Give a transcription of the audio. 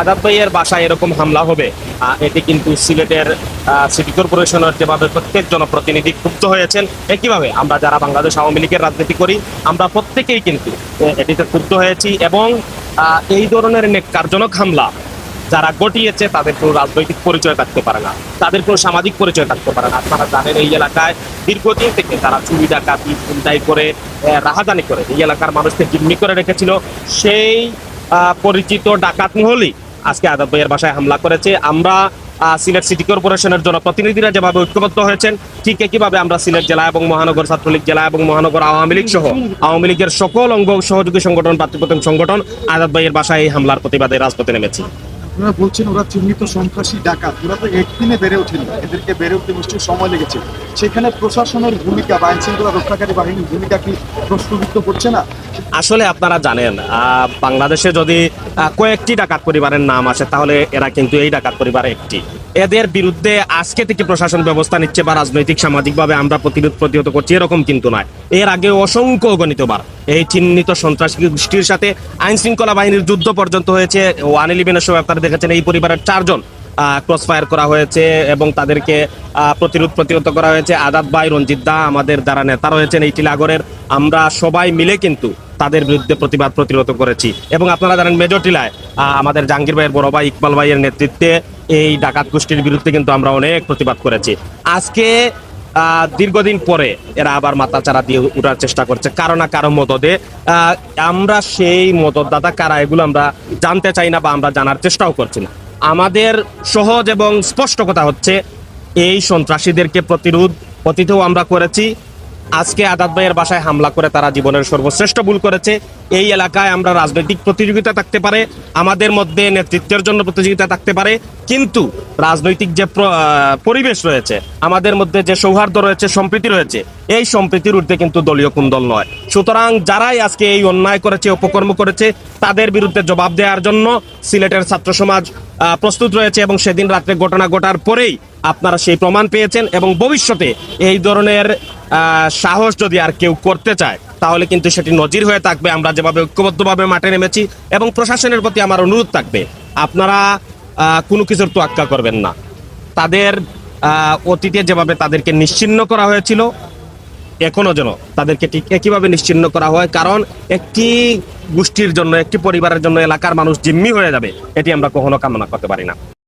আজাদ ভাইয়ের বাসায় এরকম হামলা হবে, এটি কিন্তু সিলেটের সিটি কর্পোরেশনের যেভাবে প্রত্যেক জনপ্রতিনিধি ক্ষুব্ধ হয়েছেন, একইভাবে আমরা যারা বাংলাদেশ আওয়ামী লীগের রাজনীতি করি আমরা প্রত্যেকেই কিন্তু এটিতে ক্ষুব্ধ হয়েছি। এবং এই ধরনের নেককারজনক হামলা যারা ঘটিয়েছে তাদের কোনো রাজনৈতিক পরিচয় থাকতে পারে না, তাদের কোনো সামাজিক পরিচয় থাকতে পারে না। আপনারা জানেন এই এলাকায় দীর্ঘদিন থেকে তারা চুরি ডাকাতি ছিনতাই করে রাহাজানি করে এই এলাকার মানুষকে জিম্মি করে রেখেছিল। সেই পরিচিত ডাকাত মহলই আজকে আজাদ ভাইয়ের বাসায় হামলা করেছে। আমরা সিলেট সিটি কর্পোরেশনের জনপ্রতিনিধিরা যেভাবে ঐক্যবদ্ধ হয়েছেন, ঠিক একইভাবে আমরা সিলেট জেলা এবং মহানগর ছাত্রলীগ জেলা এবং মহানগর আওয়ামী লীগ সহ আওয়ামী লীগের সকল অঙ্গ সহযোগী সংগঠন প্রার্থীপ্রতিম সংগঠন আজাদ ভাইয়ের বাসায় এই হামলার প্রতিবাদে রাজপথে নেমেছি। আপনারা বলছেন ওরা চিহ্নিত সন্ত্রাসী ডাকাত, ওরা তো একদিনে বেড়ে ওঠেনি, এদেরকে বেড়ে উঠতে নিশ্চয়ই সময় লেগেছে। সেখানে প্রশাসনের ভূমিকা বা আইন শৃঙ্খলা রক্ষাকারী বাহিনীর ভূমিকা কি প্রশ্নবিদ্ধ করছে না? আসলে আপনারা জানেন বাংলাদেশে যদি কয়েকটি ডাকাত পরিবারের নাম আসে তাহলে এরা কিন্তু এই ডাকাত পরিবার একটি। এদের বিরুদ্ধে আজকে থেকে প্রশাসন ব্যবস্থা নিচ্ছে বা রাজনৈতিক সামাজিকভাবে আমরা প্রতিহত করছি এরকম কিন্তু নয়। এর আগে অসংখ্য অগণিতবার এই চিহ্নিত সন্ত্রাসী গোষ্ঠীর সাথে আইন শৃঙ্খলা বাহিনীর যুদ্ধ পর্যন্ত হয়েছে। 111-এর সময় আপনারা দেখেছেন এই পরিবারের 4 জন ক্রস ফায়ার করা হয়েছে এবং তাদেরকে প্রতিহত করা হয়েছে। আজাদ ভাই, রঞ্জিত দা, আমাদের যারা নেতা রয়েছেন এই টিলাগড়ের, আমরা সবাই মিলে কিন্তু তাদের বিরুদ্ধে প্রতিরোধ করেছি। এবং আপনারা জানেন মেজর টিলায় আমাদের জাহাঙ্গীর ভাইয়ের বড় ভাই ইকবাল ভাইয়ের নেতৃত্বে এই ডাকাত গোষ্ঠীর বিরুদ্ধে কিন্তু আমরা অনেক প্রতিবাদ করেছি। আজকে দীর্ঘদিন পরে এরা আবার মাথাচাড়া দিয়ে উঠার চেষ্টা করছে কারো না কারো মদদে। আমরা সেই মদতদাতা কারা এগুলো আমরা জানতে চাই না বা আমরা জানার চেষ্টাও করছি না। আমাদের সহজ এবং স্পষ্ট কথা হচ্ছে এই সন্ত্রাসীদেরকে প্রতিরোধ অতীতেও আমরা করেছি। আজকে আজাদ ভাইয়ের বাসায় হামলা করে তারা জীবনের সর্বশ্রেষ্ঠ ভুল করেছে। এই এলাকায় আমরা রাজনৈতিক প্রতিযোগিতা থাকতে পারে, আমাদের মধ্যে নেতৃত্বের জন্য প্রতিযোগিতা থাকতে পারে, কিন্তু রাজনৈতিক যে পরিবেশ রয়েছে, আমাদের মধ্যে যে সৌহার্দ্য রয়েছে, সম্প্রীতি রয়েছে, এই সম্প্রীতির ঊর্ধ্বে কিন্তু দলীয় কুন্দল নয়। সুতরাং যারাই আজকে এই অন্যায় করেছে, অপকর্ম করেছে, তাদের বিরুদ্ধে জবাব দেওয়ার জন্য সিলেটের ছাত্র সমাজ প্রস্তুত রয়েছে। এবং সেদিন রাত্রে ঘটনা ঘটার পরেই আপনারা সেই প্রমাণ পেয়েছেন। এবং ভবিষ্যতে এই ধরনের সাহস যদি আর কেউ করতে চায় তাহলে কিন্তু সেটি নজির হয়ে থাকবে। আমরা যেভাবে ঐক্যবদ্ধভাবে মাঠে নেমেছি এবং প্রশাসনের প্রতি আমার অনুরোধ থাকবে, আপনারা কোনো কিছুর তোয়াক্কা করবেন না। তাদের অতীতে যেভাবে তাদেরকে নিশ্চিহ্ন করা হয়েছিল এখনো যেন তাদেরকে ঠিক একইভাবে নিশ্চিহ্ন করা হয়। কারণ একটি গোষ্ঠীর জন্য, একটি পরিবারের জন্য এলাকার মানুষ জিম্মি হয়ে যাবে, এটি আমরা কখনো কামনা করতে পারি না।